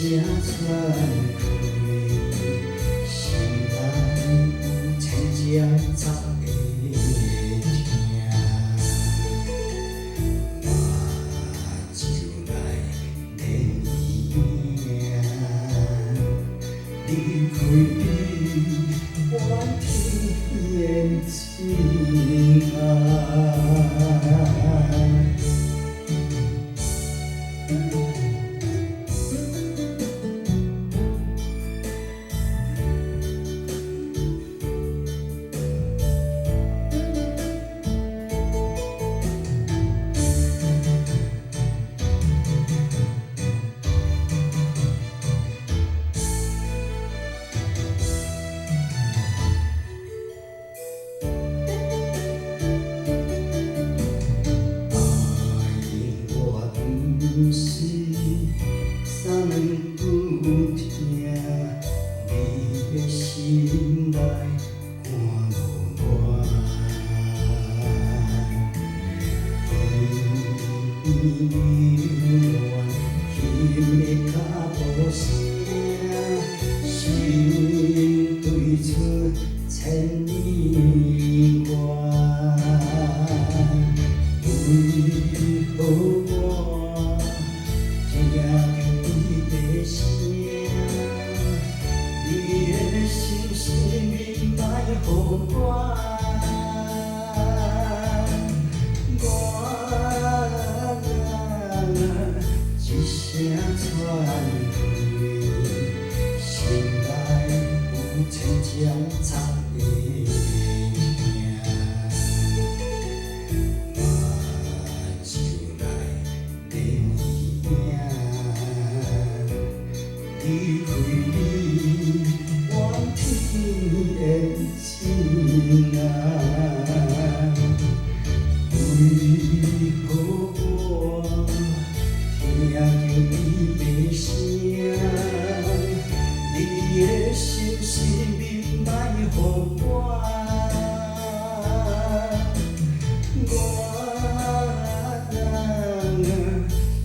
声传开，心内有千只杂的听。我就来念伊名，离开你，怨天情啊。不是三不听，你的心内看无我，风流轻的脚步声，心对出千里外，为何？你的心是你莫予我一声传开，心内有千只杂的听。我就来念伊名，离开你，怨天的情啊！为何我听见你的声？你的心是你莫予我，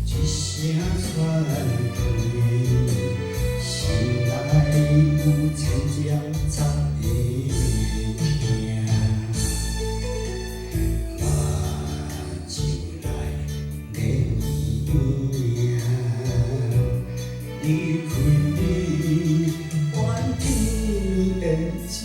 一声传开。有千只杂的听，我就来念伊名，离开你，怨天的情。